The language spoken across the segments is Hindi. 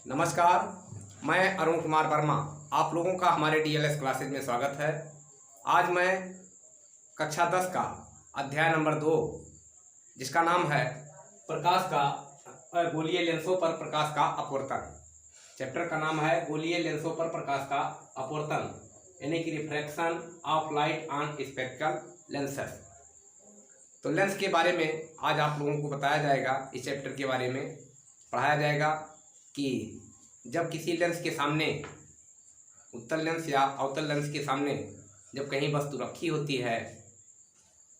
नमस्कार, मैं अरुण कुमार वर्मा। आप लोगों का हमारे डीएलएस क्लासेज में स्वागत है। आज मैं कक्षा 10 का अध्याय नंबर 2, जिसका नाम है प्रकाश का गोलीय लेंसों पर प्रकाश का अपवर्तन। चैप्टर का नाम है गोलीय लेंसों पर प्रकाश का अपवर्तन, यानी कि refraction of light on spectral lenses. तो लेंस के बारे में आज आप लोगों को बताया जाएगा, इस चैप्टर के बारे में पढ़ाया जाएगा कि जब किसी लेंस के सामने, उत्तल लेंस या अवतल लेंस के सामने जब कहीं वस्तु रखी होती है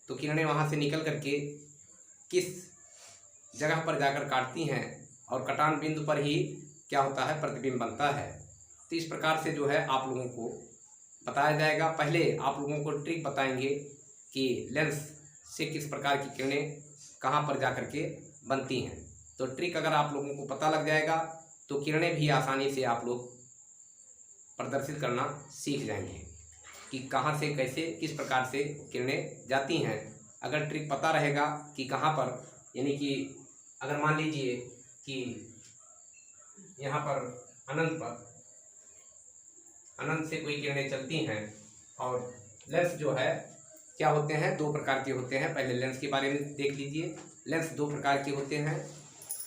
तो किरणें वहाँ से निकल करके किस जगह पर जाकर काटती हैं और कटान बिंदु पर ही क्या होता है, प्रतिबिंब बनता है। तो इस प्रकार से जो है आप लोगों को बताया जाएगा। पहले आप लोगों को ट्रिक बताएंगे कि लेंस से किस प्रकार की किरणें कहाँ पर जा कर के बनती हैं। तो ट्रिक अगर आप लोगों को पता लग जाएगा तो किरणें भी आसानी से आप लोग प्रदर्शित करना सीख जाएंगे कि कहाँ से कैसे किस प्रकार से किरणें जाती हैं। अगर ट्रिक पता रहेगा कि कहाँ पर, यानी कि अगर मान लीजिए कि यहाँ पर अनंत से कोई किरणें चलती हैं और लेंस जो है क्या होते हैं, दो प्रकार के होते हैं। पहले लेंस के बारे में देख लीजिए। लेंस दो प्रकार के होते हैं,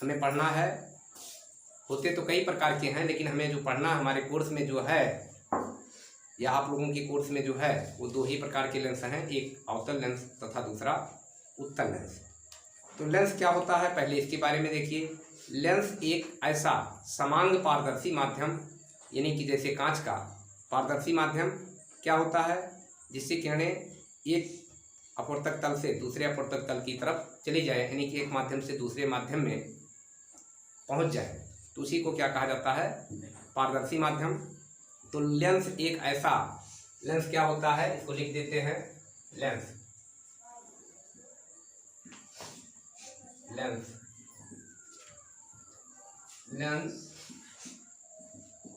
हमें पढ़ना है। होते तो कई प्रकार के हैं, लेकिन हमें जो पढ़ना हमारे कोर्स में जो है या आप लोगों के कोर्स में जो है वो दो ही प्रकार के लेंस हैं, एक अवतल लेंस तथा दूसरा उत्तल लेंस। तो लेंस क्या होता है पहले इसके बारे में देखिए। लेंस एक ऐसा समांग पारदर्शी माध्यम, यानी कि जैसे कांच का पारदर्शी माध्यम क्या होता है, जिससे किरणें एक अपवर्तक तल से दूसरे अपवर्तक तल की तरफ चली जाए, यानी कि एक माध्यम से दूसरे माध्यम में पहुंच जाए, तो उसी को क्या कहा जाता है, पारदर्शी माध्यम। तो लेंस एक ऐसा, लेंस क्या होता है इसको लिख देते हैं। लेंस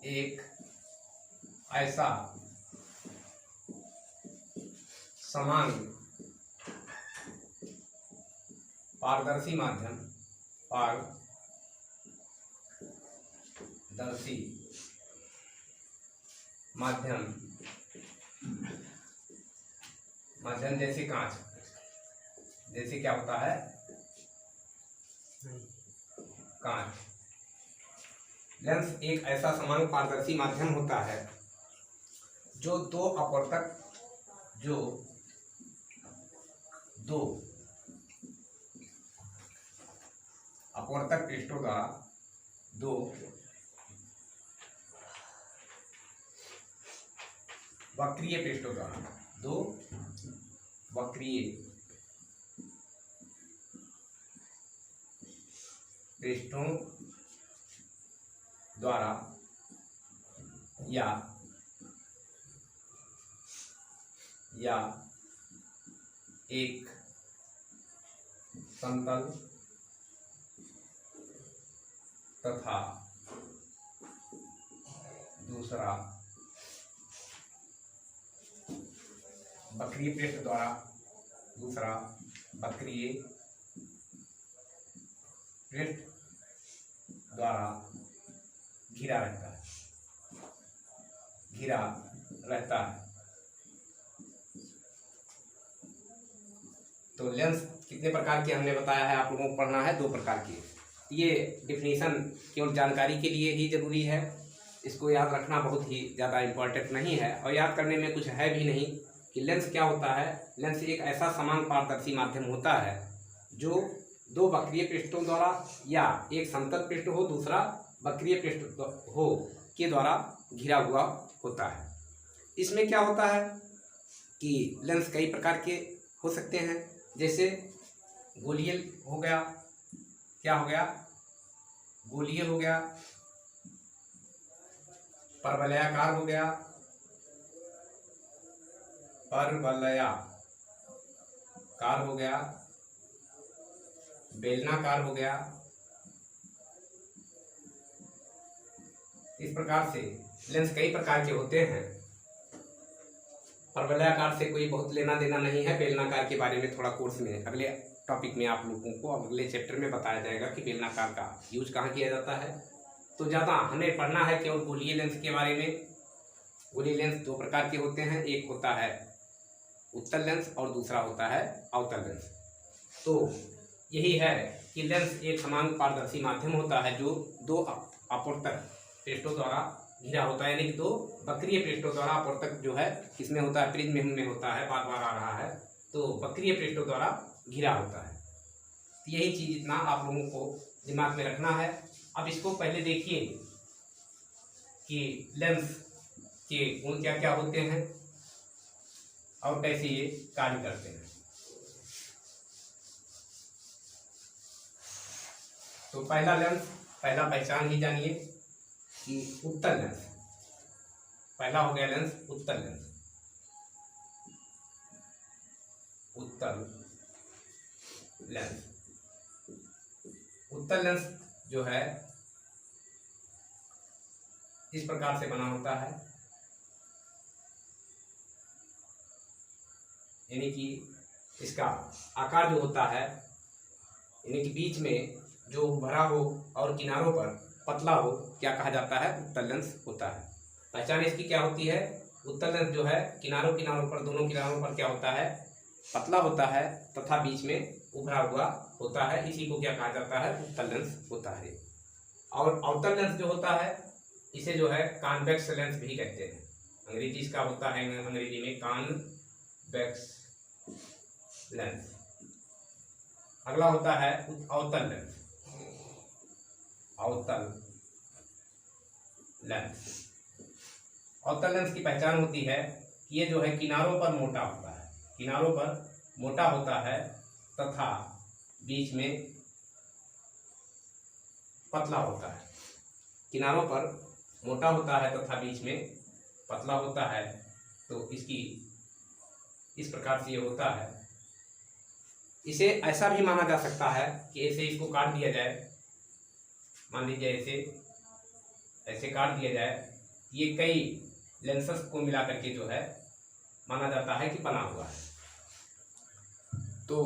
एक ऐसा समान पारदर्शी माध्यम, माध्यम जैसे कांच, जैसे क्या होता है कांच। लेंस एक ऐसा समान पारदर्शी माध्यम होता है जो दो अपवर्तक पृष्ठों द्वारा दो वक्रीय पृष्ठों द्वारा या एक समतल तथा दूसरा वक्रीय पृष्ठ द्वारा घिरा रहता है। तो लेंस कितने प्रकार के हमने बताया है, आप लोगों को पढ़ना है दो प्रकार के। ये डिफिनीशन केवल जानकारी के लिए ही जरूरी है, इसको याद रखना बहुत ही ज़्यादा इम्पोर्टेंट नहीं है और याद करने में कुछ है भी नहीं कि लेंस क्या होता है। लेंस एक ऐसा समान पारदर्शी माध्यम होता है जो दो वक्रीय पृष्ठों द्वारा या एक समतल पृष्ठ हो दूसरा वक्रीय पृष्ठ हो के द्वारा घिरा हुआ होता है। इसमें क्या होता है कि लेंस कई प्रकार के हो सकते हैं, जैसे गोलीय हो गया, क्या हो गया, गोलीय हो गया, परवलयाकार हो गया, बेलनाकार हो गया। इस प्रकार से लेंस कई प्रकार के होते हैं। परवलयाकार से कोई बहुत लेना देना नहीं है, बेलनाकार के बारे में थोड़ा कोर्स में अगले टॉपिक में आप लोगों को अगले चैप्टर में बताया जाएगा कि बेलनाकार का यूज कहाँ किया जाता है। तो ज़्यादा हमें पढ़ना है केवल गोलीय लेंस के बारे में। गोलीय लेंस दो प्रकार के होते हैं, एक होता है उत्तल लेंस और दूसरा होता है अवतल लेंस। तो यही है कि लेंस एक समान पारदर्शी माध्यम होता है जो दो अपवर्तक पृष्ठों द्वारा घिरा होता है, यानी कि दो वक्रीय पृष्ठों द्वारा अपवर्तक जो है किसमें होता है, प्रिज्म में होता है, बार बार आ रहा है, तो वक्रीय पृष्ठों द्वारा घिरा होता है। तो यही चीज़ इतना आप लोगों को दिमाग में रखना है। अब इसको पहले देखिए कि लेंस के गुण क्या क्या होते हैं और कैसे ये कार्य करते हैं। तो पहला लेंस, पहला पहचान ही जानिए कि उत्तल लेंस। पहला हो गया लेंस उत्तल लेंस। उत्तल लेंस, उत्तल लेंस जो है इस प्रकार से बना होता है, यानी कि इसका आकार जो होता है, यानी कि बीच में जो भरा हो और किनारों पर पतला हो, क्या कहा जाता है, उत्तल लेंस होता है। पहचान इसकी क्या होती है, उत्तल लेंस जो है किनारों पर, दोनों किनारों पर क्या होता है, पतला होता है तथा बीच में उभरा हुआ होता है। इसी को क्या कहा जाता है, उत्तल लेंस होता है। और अवतल लेंस जो होता है इसे जो है कॉन्वेक्स लेंस भी कहते हैं। अंग्रेजी इसका होता है, अंग्रेजी में कॉन्वेक्स लेंस। अगला होता है अवतल लेंस। अवतल लेंस, अवतल लेंस की पहचान होती है कि ये जो है किनारों पर मोटा होता है, किनारों पर मोटा होता है तथा बीच में पतला होता है। किनारों पर मोटा होता है तथा बीच में पतला होता है। तो इसकी इस प्रकार से ये होता है। इसे ऐसा भी माना जा सकता है कि ऐसे इसको काट दिया जाए, मान लीजिए ऐसे काट दिया जाए, ये कई लेंसेस को मिला करके जो है माना जाता है कि बना हुआ है। तो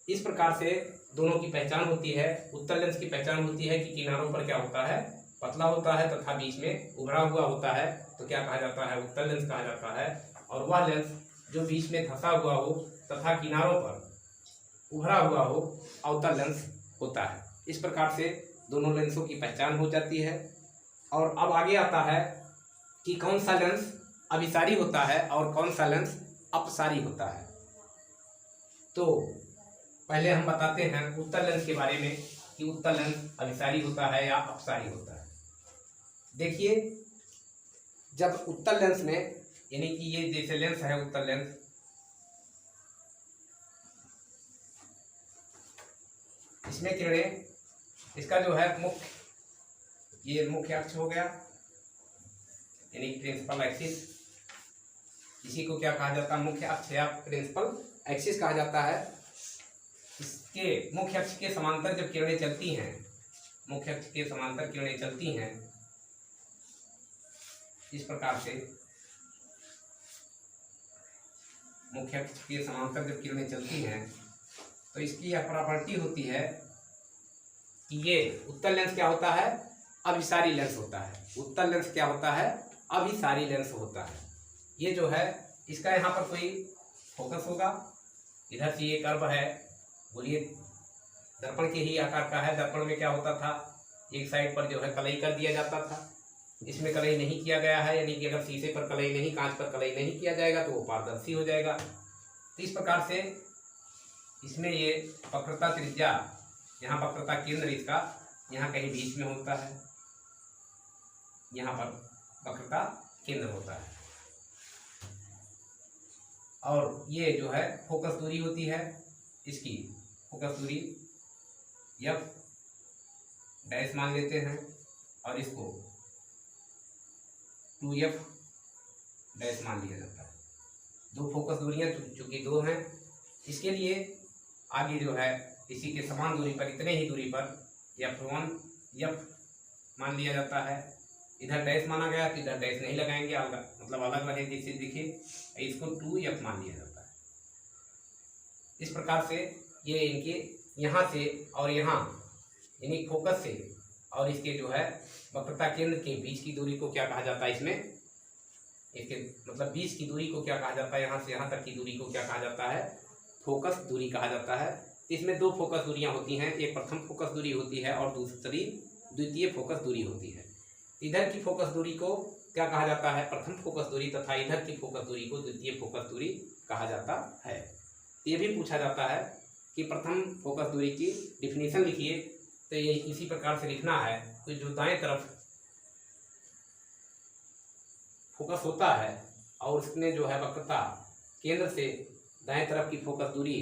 इस प्रकार से दोनों की पहचान होती है। उत्तल लेंस की पहचान होती है कि किनारों पर क्या होता है, पतला होता है तथा बीच में उभरा हुआ होता है, तो क्या कहा जाता है, उत्तल लेंस कहा जाता है। और वह लेंस जो बीच में धंसा हुआ हो तथा किनारों पर उभरा हुआ हो, अवतल लेंस होता है। इस प्रकार से दोनों लेंसों की पहचान हो जाती है। और अब आगे आता है कि कौन सा लेंस अभिसारी होता है और कौन सा लेंस अपसारी होता है। तो पहले हम बताते हैं उत्तल लेंस के बारे में कि उत्तल लेंस अभिसारी होता है या अपसारी होता है। देखिए, जब उत्तल लेंस में, यानी कि ये जैसे लेंस है उत्तल लेंस, इसमें किरणें, इसका जो है मुख्य, ये मुख्य अक्ष हो गया, यानी प्रिंसिपल एक्सिस। इसी को क्या कहा जाता है, मुख्य अक्ष या प्रिंसिपल एक्सिस कहा जाता है। इसके मुख्य अक्ष के समांतर जब किरणें चलती हैं, मुख्य अक्ष के समांतर किरणें चलती हैं इस प्रकार से, मुख्य अक्ष के समांतर जब किरणें चलती हैं तो इसकी यह प्रॉपर्टी होती है कि ये उत्तल लेंस क्या होता है, अभिसारी लेंस होता है। उत्तल लेंस क्या होता है, अभिसारी लेंस होता है। ये जो है इसका यहाँ पर कोई फोकस होगा, इधर से ये कर्व है, बोलिए दर्पण के ही आकार का है। दर्पण में क्या होता था, एक साइड पर जो है कलई कर दिया जाता था, इसमें कलई नहीं किया गया है, यानी कि अगर शीशे पर कलई नहीं, कांच पर कलई नहीं किया जाएगा तो वो पारदर्शी हो जाएगा। तो इस प्रकार से इसमें ये वक्रता त्रिज्या, यहाँ वक्रता केंद्र इसका यहाँ कहीं बीच में होता है, यहाँ पर वक्रता केंद्र होता है। और ये जो है फोकस दूरी होती है, इसकी फोकस दूरी F डैश मान लेते हैं और इसको 2F डैश मान लिया जाता है। दो फोकस दूरियां चूंकि दो हैं, इसके लिए आगे जो है इसी के समान दूरी पर, इतने ही दूरी पर F1 F मान लिया जाता है। इधर डैश माना गया तो इधर डैश नहीं लगाएंगे, मतलब अलग रहे जैसे दिखे, इसको 2F मान लिया जाता है। इस प्रकार से ये इनके यहाँ से और यहाँ, यानी फोकस से और इसके जो है वक्रता केंद्र के बीच की दूरी को क्या कहा जाता है, इसमें इसके मतलब बीच की दूरी को क्या कहा जाता है, यहाँ से यहाँ तक की दूरी को क्या कहा जाता है, फोकस दूरी कहा जाता है। इसमें दो फोकस दूरियां होती हैं, एक प्रथम फोकस दूरी होती है और दूसरी द्वितीय फोकस दूरी होती है। इधर की फोकस दूरी को क्या कहा जाता है, प्रथम फोकस दूरी, तथा इधर की फोकस दूरी को द्वितीय फोकस दूरी कहा जाता है। ये भी पूछा जाता है कि प्रथम फोकस दूरी की डिफिनीशन लिखिए, तो ये इसी प्रकार से लिखना है। तो जो दाएं तरफ फोकस होता है और उसमें जो है वक्रता केंद्र से दाएं तरफ की फोकस दूरी,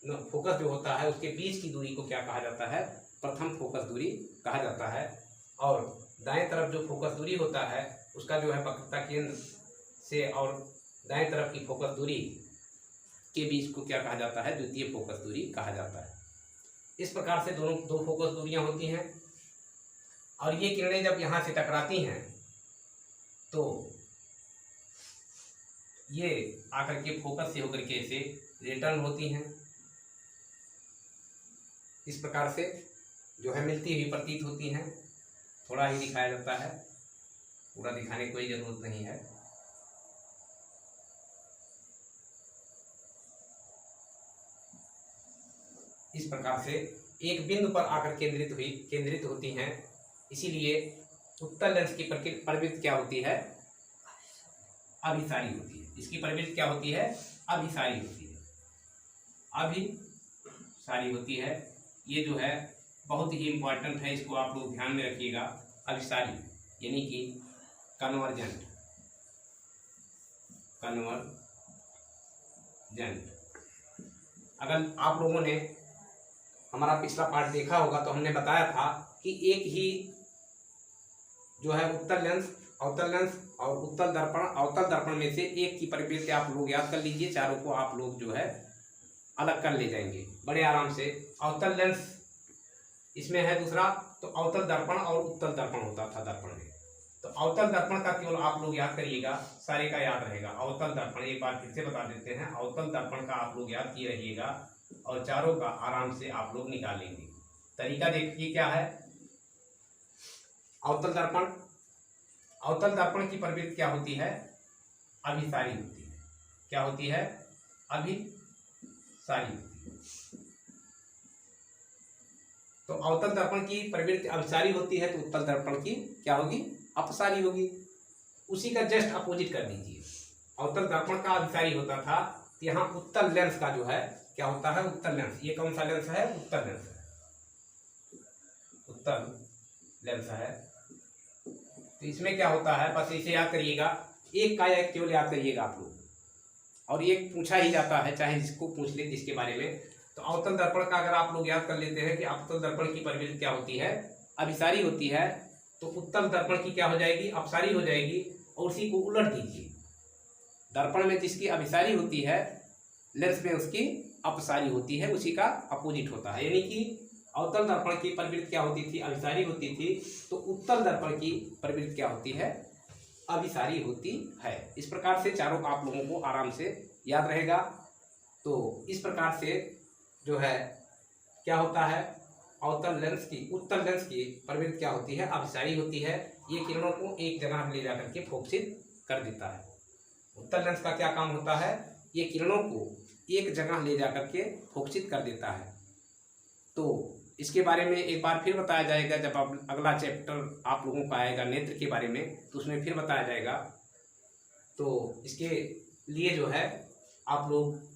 फोकस जो होता है उसके बीच की दूरी को क्या कहा जाता है, प्रथम फोकस दूरी कहा जाता है। और दाएं तरफ जो फोकस दूरी होता है उसका जो है वक्रता केंद्र से और दाएं तरफ की फोकस दूरी के बीच को क्या कहा जाता है, द्वितीय फोकस दूरी कहा जाता है। इस प्रकार से दोनों दो फोकस दूरियां होती हैं और ये किरणें जब यहाँ से टकराती हैं तो ये आकर के फोकस से होकर के ऐसे रिटर्न होती हैं। इस प्रकार से जो है मिलती हुई प्रतीत होती हैं। थोड़ा ही दिखाया जाता है, पूरा दिखाने की कोई जरूरत नहीं है। इस प्रकार से एक बिंदु पर आकर केंद्रित होती हैं। इसीलिए उत्तल लेंस की प्रवृत्ति क्या होती है, अभिसारी होती है। इसकी प्रवृत्ति क्या होती है, अभिसारी होती है, अभिसारी होती है। ये जो है बहुत ही इम्पोर्टेंट है, इसको आप लोग ध्यान में रखिएगा। अभिसारी यानी कि कन्वर्जेंट, अगर आप लोगों ने हमारा पिछला पार्ट देखा होगा तो हमने बताया था कि एक ही जो है उत्तल लेंस, अवतल लेंस और उत्तल दर्पण में से एक की प्रवृत्ति आप लोग याद कर लीजिए। चारों को आप लोग जो है अलग कर ले जाएंगे बड़े आराम से। अवतल लेंस इसमें है दूसरा, तो अवतल दर्पण और उत्तल दर्पण होता था दर्पण में। तो अवतल दर्पण का केवल आप लोग याद करिएगा, सारे का याद रहेगा। अवतल दर्पण एक बार फिर से बता देते हैं, अवतल दर्पण का आप लोग याद किए रहिएगा और चारों का आराम से आप लोग निकालेंगे। तरीका देखिए क्या है। अवतल दर्पण की प्रवृत्ति क्या होती है, अभिसारी होती है। क्या होती है, अभिसारी होती है। तो अवतल दर्पण की प्रवृत्ति अभिसारी होती है, तो उत्तल दर्पण की क्या होगी, अपसारी होगी। उसी का जस्ट अपोजिट कर दीजिए। अवतल दर्पण का अभिसारी होता था, तो यहाँ उत्तल लेंस का जो है क्या होता है, उत्तल लेंस। ये कौन सा लेंस है, उत्तल लेंस है, उत्तल लेंस है। तो इसमें क्या होता है, बस इसे याद करिएगा, एक का एक केवल याद करिएगा आप लोग, और एक पूछा ही जाता है, चाहे जिसको पूछ ले इसके बारे में। तो अवतल दर्पण का अगर आप लोग याद कर लेते हैं कि अवतल दर्पण की प्रवृत्ति क्या होती है, अभिसारी होती है, तो उत्तल दर्पण की क्या हो जाएगी, अपसारी हो जाएगी। और उसी को उलट दीजिए, दर्पण में जिसकी अभिसारी होती है, लेंस में उसकी अपसारी होती है, उसी का अपोजिट होता है। यानी कि अवतल दर्पण की प्रवृत्ति क्या होती थी, अभिसारी होती थी, तो उत्तल दर्पण की प्रवृत्ति क्या होती है, अभिसारी होती है। इस प्रकार से चारों आप लोगों को आराम से याद रहेगा। तो इस प्रकार से जो है क्या होता है, उत्तल लेंस की प्रवृत्ति क्या होती है, अभिसारी होती है। ये किरणों को एक जगह ले जाकर के फोकसित कर देता है। उत्तल लेंस का क्या काम होता है, ये किरणों को एक जगह ले जाकर के फोकसित कर देता है। तो इसके बारे में एक बार फिर बताया जाएगा, जब आप अगला चैप्टर आप लोगों का आएगा नेत्र के बारे में, तो उसमें फिर बताया जाएगा। तो इसके लिए जो है आप लोग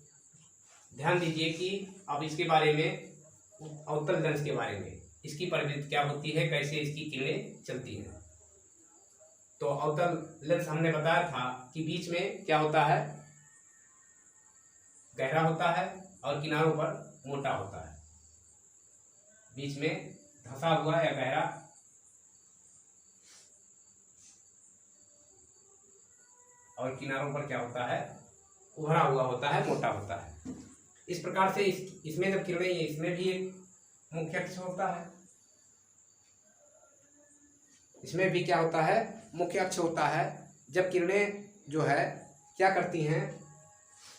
ध्यान दीजिए कि अब इसके बारे में, अवतल लेंस के बारे में, इसकी प्रवृत्ति क्या होती है, कैसे इसकी किरणें चलती हैं। तो अवतल लेंस हमने बताया था कि बीच में क्या होता है, गहरा होता है और किनारों पर मोटा होता है। बीच में धंसा हुआ या गहरा, और किनारों पर क्या होता है, उभरा हुआ होता है, मोटा होता है। इस प्रकार से इसमें जब किरणें, इसमें भी एक मुख्य अक्ष होता है, इसमें भी क्या होता है, मुख्य अक्ष होता है। जब किरणें जो है क्या करती हैं,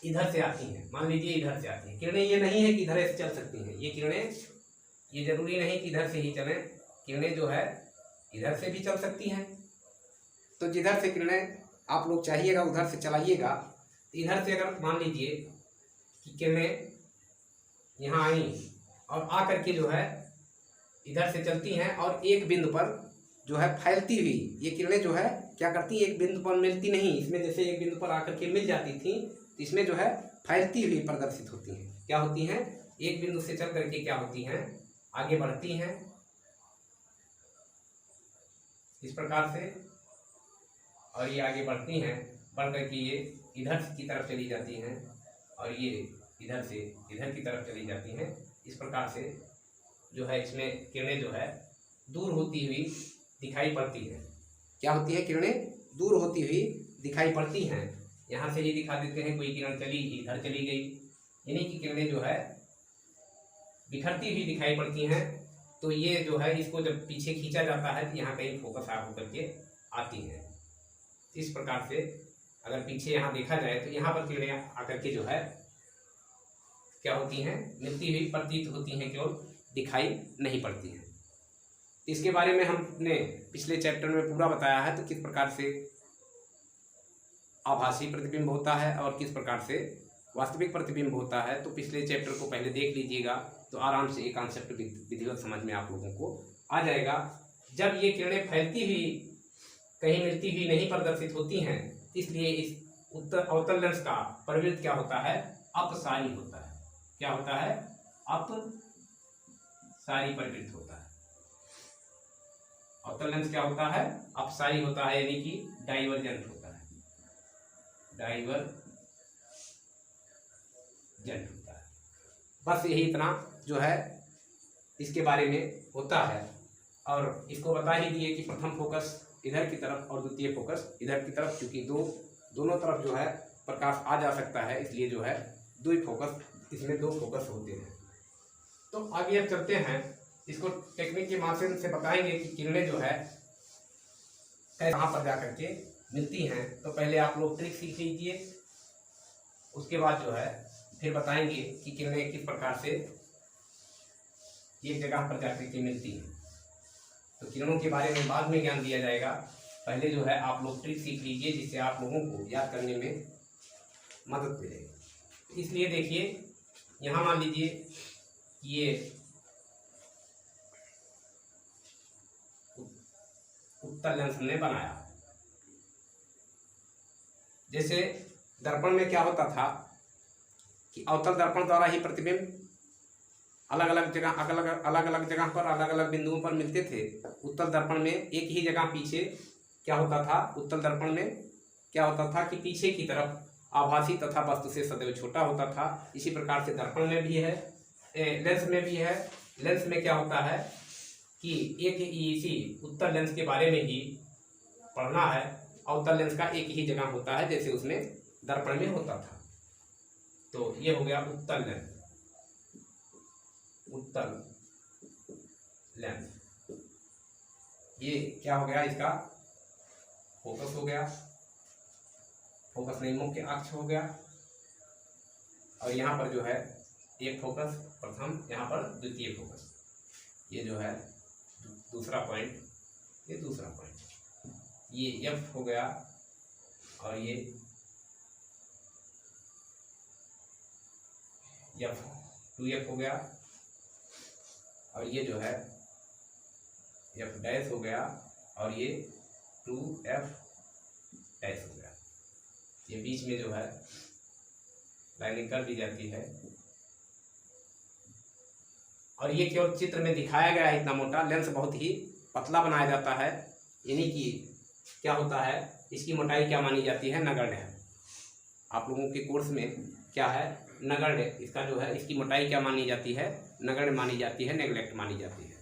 इधर से आती हैं, मान लीजिए इधर से आती हैं किरणें, ये नहीं है कि इधर से चल सकती हैं ये किरणें, ये जरूरी नहीं कि इधर से ही चलें, किरणें जो है इधर से भी चल सकती हैं। तो जिधर से किरणें आप लोग चाहिएगा उधर से चलाइएगा। इधर से अगर मान लीजिए कि किरणें यहाँ आई और आ करके जो है इधर से चलती हैं और एक बिंदु पर जो है फैलती हुई ये किरणें जो है क्या करती, एक बिंदु पर मिलती नहीं, इसमें जैसे एक बिंदु पर आकर के मिल जाती थी तो इसमें जो है फैलती हुई प्रदर्शित होती हैं। क्या होती हैं, एक बिंदु से चल करके क्या होती हैं, आगे बढ़ती हैं इस प्रकार से, और ये आगे बढ़ती हैं, बढ़ करके ये इधर की तरफ चली जाती हैं और ये इधर से इधर की तरफ चली जाती हैं। इस प्रकार से जो है इसमें किरणें जो है दूर होती हुई दिखाई पड़ती हैं। क्या होती है, किरणें दूर होती हुई दिखाई पड़ती हैं। यहाँ से ये दिखा देते हैं कोई किरण चली इधर चली गई, यानी कि किरणें जो है बिखरती हुई दिखाई पड़ती हैं। तो ये जो है इसको जब पीछे खींचा जाता है तो यहाँ कहीं फोकस आ होकर के आती हैं। इस प्रकार से अगर पीछे यहाँ देखा जाए तो यहाँ पर किरणें आकर के जो है क्या होती हैं, मिलती हुई प्रतीत होती हैं, केवल दिखाई नहीं पड़ती हैं। इसके बारे में हमने पिछले चैप्टर में पूरा बताया है, तो किस प्रकार से आभासी प्रतिबिंब होता है और किस प्रकार से वास्तविक प्रतिबिंब होता है। तो पिछले चैप्टर को पहले देख लीजिएगा तो आराम से ये कॉन्सेप्ट विधिवत समझ में आप लोगों को आ जाएगा। जब ये किरणें फैलती हुई कहीं मिलती हुई नहीं प्रदर्शित होती हैं, इसलिए इस अवतल लेंस का प्रवृत्त क्या होता है, अपसारी होता है। क्या होता है, अपसारी प्रवृत्त होता है। अवतल लेंस क्या होता है, अपसारी होता है, यानी कि डाइवर्जेंट होता है, डाइवर्जेंट होता है। बस यही इतना जो है इसके बारे में होता है। और इसको बता ही दिए कि प्रथम फोकस इधर की तरफ और द्वितीय फोकस इधर की तरफ, क्योंकि दोनों तरफ जो है प्रकाश आ जा सकता है, इसलिए जो है दो फोकस, इसमें दो फोकस होते हैं। तो आगे अब चलते हैं, इसको टेक्निक के माध्यम से बताएंगे कि किरणें जो है कहाँ पर जा करके मिलती हैं। तो पहले आप लोग ट्रिक सीख लीजिए, उसके बाद जो है फिर बताएंगे कि किरणें किस प्रकार से एक जगह पर जाकर के मिलती हैं। तो किरणों के बारे में बाद में ज्ञान दिया जाएगा, पहले जो है आप लोग ट्रिक सीख लीजिए जिससे आप लोगों को याद करने में मदद मिलेगी। इसलिए देखिए यहाँ मान लीजिए ये उत्तल लेंस हमने बनाया। जैसे दर्पण में क्या होता था कि अवतल दर्पण द्वारा ही प्रतिबिंब अलग अलग जगह पर अलग अलग बिंदुओं पर मिलते थे। उत्तल दर्पण में एक ही जगह पीछे क्या होता था, उत्तल दर्पण में क्या होता था कि पीछे की तरफ आभासी तथा वस्तु से सदैव छोटा होता था। इसी प्रकार से दर्पण में भी है, लेंस में भी है। लेंस में क्या होता है कि एक इसी उत्तल लेंस के बारे में ही पढ़ना है। अवतल लेंस का एक ही जगह होता है जैसे उसमें दर्पण में होता था। तो ये हो गया उत्तल लेंस, उत्तल लेंस। ये क्या हो गया, इसका फोकस हो गया, फोकस नहीं मुख्य अक्ष हो गया। और यहाँ पर जो है एक फोकस प्रथम, यहाँ पर द्वितीय फोकस, ये जो है दूसरा पॉइंट, ये दूसरा पॉइंट, ये एफ हो गया और ये एफ 2F हो गया और ये जो है एफ डैश हो गया और ये 2F डैश हो गया। ये बीच में जो है लाइनिंग कर दी जाती है और ये केवल चित्र में दिखाया गया है इतना मोटा। लेंस बहुत ही पतला बनाया जाता है, यानी कि क्या होता है, इसकी मोटाई क्या मानी जाती है, नगण्य है। आप लोगों के कोर्स में क्या है, नगण्य, इसका जो है इसकी मोटाई क्या मानी जाती है, नगण्य मानी जाती है, नेग्लेक्ट मानी जाती है।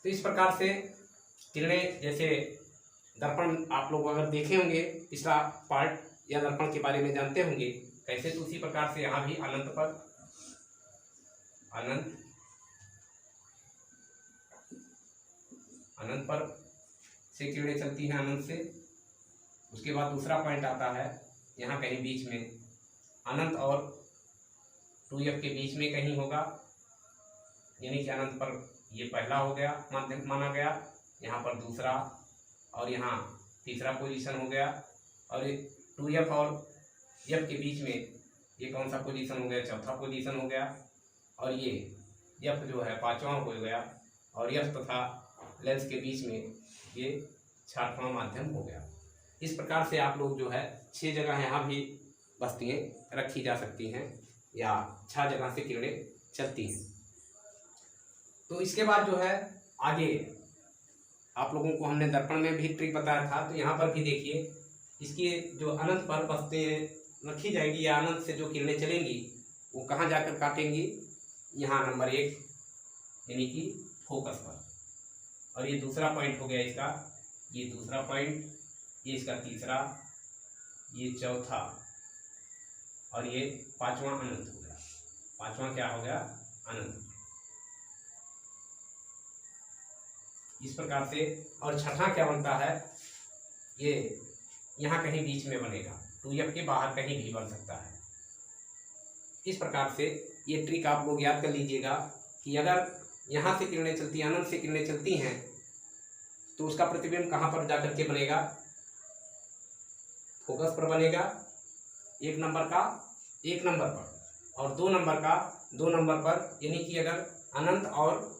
तो इस प्रकार से किरणें, जैसे दर्पण आप लोग अगर देखे होंगे पिछला पार्ट या दर्पण के बारे में जानते होंगे कैसे, तो उसी प्रकार से यहाँ भी अनंत पर अनंत पर से किरणें चलती हैं, अनंत से। उसके बाद दूसरा पॉइंट आता है यहाँ कहीं बीच में, अनंत और 2F के बीच में कहीं होगा, यानी कि अनंत पर ये पहला हो गया माध्यम माना गया, यहाँ पर दूसरा, और यहाँ तीसरा पोजीशन हो गया, और 2f और f के बीच में ये कौन सा पोजीशन हो गया, चौथा पोजीशन हो गया, और ये f जो है पांचवा हो गया, और f तथा लेंस के बीच में ये छठवां माध्यम हो गया। इस प्रकार से आप लोग जो है 6 जगह यहाँ भी वस्तुएं रखी जा सकती हैं या 6 जगह से किरणें चलती हैं। तो इसके बाद जो है आगे आप लोगों को हमने दर्पण में भी ट्रिक बताया था, तो यहाँ पर भी देखिए इसकी जो अनंत पर वस्तुएं रखी जाएगी या अनंत से जो किरणें चलेंगी वो कहाँ जाकर काटेंगी, यहाँ नंबर 1 यानी कि फोकस पर। और ये दूसरा पॉइंट हो गया इसका, ये दूसरा पॉइंट, ये इसका तीसरा, ये चौथा, और ये पांचवा अनंत हो गया। पांचवा क्या हो गया, अनंत। इस प्रकार से। और छठा क्या बनता है, ये यहाँ कहीं बीच में बनेगा, 2f के बाहर कहीं भी बन सकता है। इस प्रकार से ये ट्रिक आप लोग याद कर लीजिएगा कि अगर यहाँ से किरणें चलती हैं, अनंत से किरणें चलती हैं, तो उसका प्रतिबिंब कहाँ पर जाकर के बनेगा, फोकस पर बनेगा, 1 नंबर का 1 नंबर पर, और 2 नंबर का 2 नंबर पर। यानी कि अगर अनंत और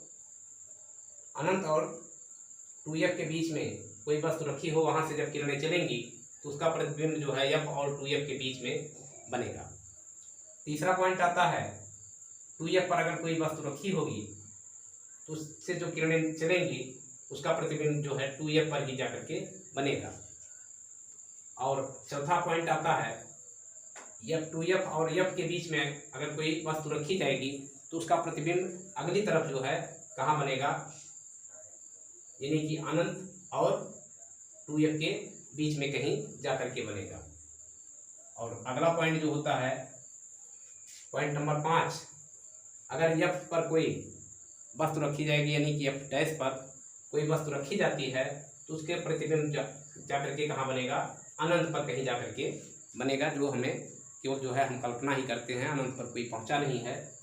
2f के बीच में कोई वस्तु रखी हो, वहां से जब किरणें चलेंगी तो उसका प्रतिबिंब जो है f और 2f के बीच में बनेगा। तीसरा पॉइंट आता है, 2f पर अगर कोई वस्तु रखी होगी तो उससे जो किरणें चलेंगी उसका प्रतिबिंब जो है 2f पर ही जाकर के बनेगा। और चौथा पॉइंट आता है, 2f और f के बीच में अगर कोई वस्तु रखी जाएगी तो उसका प्रतिबिंब अगली तरफ जो है कहाँ बनेगा, यानी कि अनंत और 2f के बीच में कहीं जाकर के बनेगा। और अगला पॉइंट जो होता है, पॉइंट नंबर 5, अगर f पर कोई वस्तु रखी जाएगी, यानी कि f डैश पर कोई वस्तु रखी जाती है तो उसके प्रतिबिंब जाकर के कहाँ बनेगा, अनंत पर कहीं जाकर के बनेगा, जो हमें केवल जो है हम कल्पना ही करते हैं, अनंत पर कोई पहुंचा नहीं है।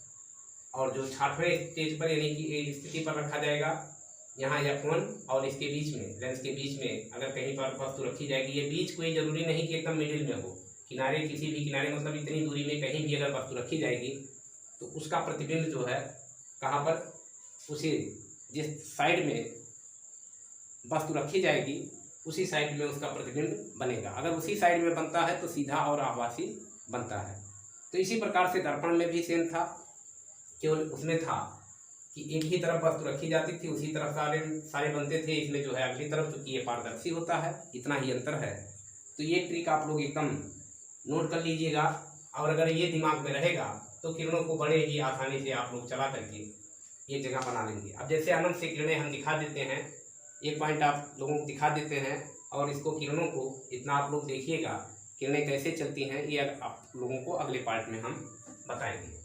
और जो 6वें स्टेज पर यानी कि स्थिति पर रखा जाएगा, यहाँ f1 और इसके बीच में, लेंस के बीच में अगर कहीं पर वस्तु रखी जाएगी, ये बीच कोई जरूरी नहीं कि एकदम मिडिल में हो, किनारे, किसी भी किनारे, मतलब इतनी दूरी में कहीं भी अगर वस्तु रखी जाएगी तो उसका प्रतिबिंब जो है कहाँ पर, उसी जिस साइड में वस्तु रखी जाएगी उसी साइड में उसका प्रतिबिंब बनेगा। अगर उसी साइड में बनता है तो सीधा और आभासी बनता है। तो इसी प्रकार से दर्पण में भी सेम था, केवल उसमें था कि एक ही तरफ वस्तु रखी जाती थी, उसी तरफ सारे बनते थे। इसमें जो है अगली तरफ चूंकि ये पारदर्शी होता है, इतना ही अंतर है। तो ये ट्रिक आप लोग एकदम नोट कर लीजिएगा, और अगर ये दिमाग में रहेगा तो किरणों को बड़े ही आसानी से आप लोग चला करके ये जगह बना लेंगे। अब जैसे अनंत से किरणें हम दिखा देते हैं, एक पॉइंट आप लोगों को दिखा देते हैं, और इसको किरणों को इतना आप लोग देखिएगा किरणें कैसे चलती हैं, ये आप लोगों को अगले पार्ट में हम बताएंगे।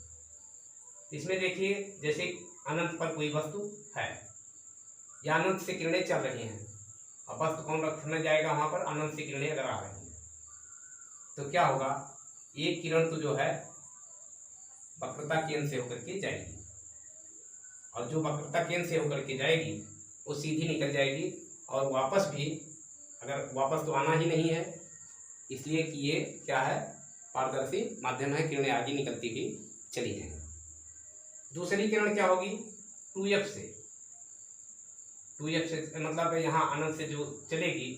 इसमें देखिए, जैसे अनंत पर कोई वस्तु है या अनंत से किरणें चल रही हैं, और वस्तु कौन रखने जाएगा वहां पर, अनंत से किरणें अगर आ रही हैं तो क्या होगा, एक किरण तो जो है वक्रता केंद्र से होकर के जाएगी, और जो वक्रता केंद्र से होकर के जाएगी वो सीधी निकल जाएगी, और वापस भी, अगर वापस तो आना ही नहीं है, इसलिए कि ये क्या है, पारदर्शी माध्यम है, किरणें आगे निकलती हुई चली जाएंगी। दूसरी किरण क्या होगी, 2f से मतलब यहाँ अनंत से जो चलेगी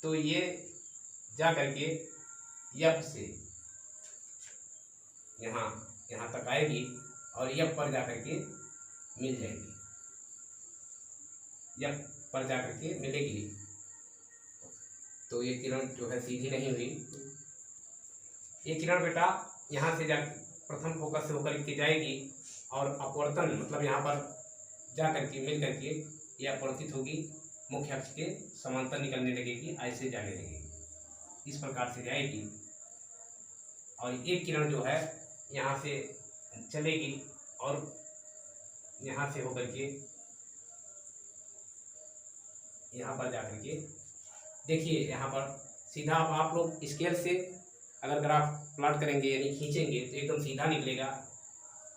तो ये जा करके f से यहाँ तक आएगी और f पर जा करके मिल जाएगी, f पर जा करके मिलेगी। तो ये किरण जो है सीधी नहीं हुई, ये किरण बेटा यहाँ से जा प्रथम फोकस से होकर के जाएगी और अपवर्तन मतलब यहाँ पर जा करके मिल करके ये अपवर्तित होगी, मुख्य अक्ष के समांतर निकलने लगेगी, ऐसे जाने लगेगी, इस प्रकार से जाएगी। और एक किरण जो है यहाँ से चलेगी और यहाँ से होकर के यहाँ पर जा करके देखिए, यहाँ पर सीधा आप लोग स्केल से अगर ग्राफ प्लॉट करेंगे यानी खींचेंगे तो एकदम सीधा निकलेगा।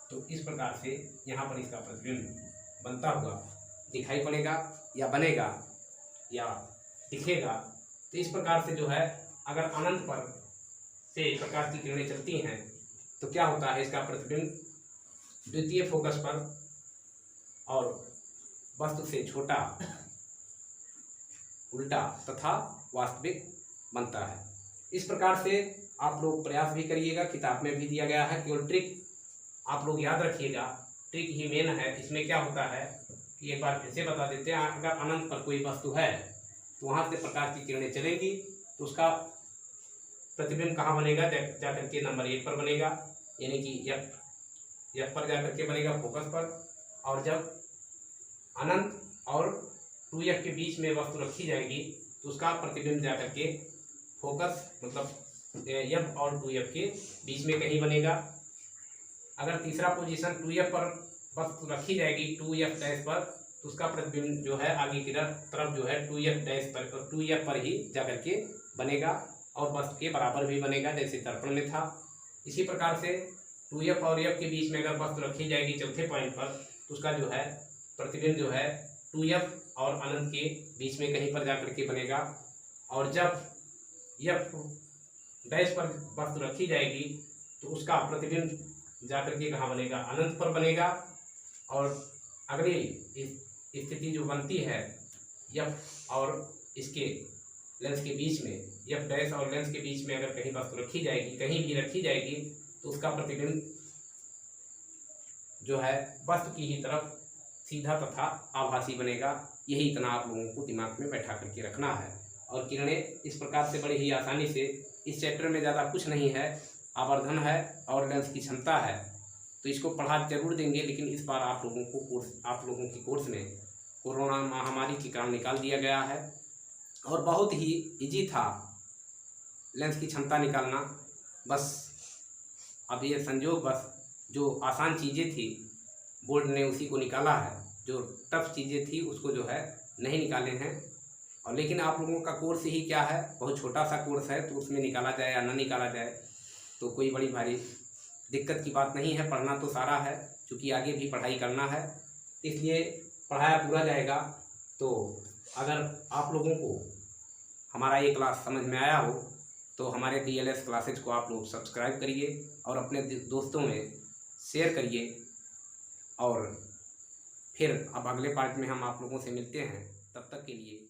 तो इस प्रकार से यहाँ पर इसका प्रतिबिंब बनता हुआ दिखाई पड़ेगा या बनेगा या दिखेगा। तो इस प्रकार से जो है अगर अनंत पर से प्रकाश की किरणें चलती हैं तो क्या होता है, इसका प्रतिबिंब द्वितीय फोकस पर और वस्तु से छोटा, उल्टा तथा वास्तविक बनता है। इस प्रकार से आप लोग प्रयास भी करिएगा, किताब में भी दिया गया है। केवल ट्रिक आप लोग याद रखिएगा, ट्रिक ही मेन है। इसमें क्या होता है कि एक बार फिर से बता देते हैं, अगर अनंत पर कोई वस्तु है तो वहाँ से प्रकाश की किरणें चलेंगी तो उसका प्रतिबिंब कहाँ बनेगा, जाकर के नंबर 1 पर बनेगा, यानी कि एफ पर जाकर के बनेगा, फोकस पर। और जब अनंत और 2f के बीच में वस्तु रखी जाएगी तो उसका प्रतिबिंब जाकर के फोकस मतलब एफ और 2f के बीच में कहीं बनेगा। अगर तीसरा पोजीशन 2f पर वस्तु रखी जाएगी 2f डैश पर तो उसका प्रतिबिंब जो है आगे की तरफ जो है 2f डैश पर 2f पर ही जाकर के बनेगा और वस्तु के बराबर भी बनेगा, जैसे दर्पण में था। इसी प्रकार से 2f और f के बीच में अगर वस्तु रखी जाएगी चौथे पॉइंट पर तो उसका जो है प्रतिबिंब जो है 2f और अनंत के बीच में कहीं पर जाकर के बनेगा। और जब f डैश पर वस्तु रखी जाएगी तो उसका प्रतिबिंब जाकर के कहाँ बनेगा, अनंत पर बनेगा। और अगली स्थिति जो बनती है एफ और इसके लेंस के बीच में, एफ डैश और लेंस के बीच में अगर कहीं वस्तु रखी जाएगी, कहीं भी रखी जाएगी तो उसका प्रतिबिंब जो है वस्तु की ही तरफ सीधा तथा आभासी बनेगा। यही इतना आप लोगों को दिमाग में बैठा करके रखना है। और किरणें इस प्रकार से बड़ी ही आसानी से, इस चैप्टर में ज़्यादा कुछ नहीं है, आवर्धन है और लेंस की क्षमता है, तो इसको पढ़ा जरूर देंगे। लेकिन इस बार आप लोगों की कोर्स में कोरोना महामारी के कारण निकाल दिया गया है और बहुत ही इजी था लेंस की क्षमता निकालना। बस अब ये संजोग, बस जो आसान चीज़ें थी बोर्ड ने उसी को निकाला है, जो टफ चीज़ें थी उसको जो है नहीं निकाले हैं। और लेकिन आप लोगों का कोर्स ही क्या है, बहुत छोटा सा कोर्स है, तो उसमें निकाला जाए या ना निकाला जाए तो कोई बड़ी भारी दिक्कत की बात नहीं है। पढ़ना तो सारा है, क्योंकि आगे भी पढ़ाई करना है, इसलिए पढ़ाया पूरा जाएगा। तो अगर आप लोगों को हमारा ये क्लास समझ में आया हो तो हमारे DLS क्लासेज को आप लोग सब्सक्राइब करिए और अपने दोस्तों में शेयर करिए। और फिर अब अगले पार्ट में हम आप लोगों से मिलते हैं, तब तक के लिए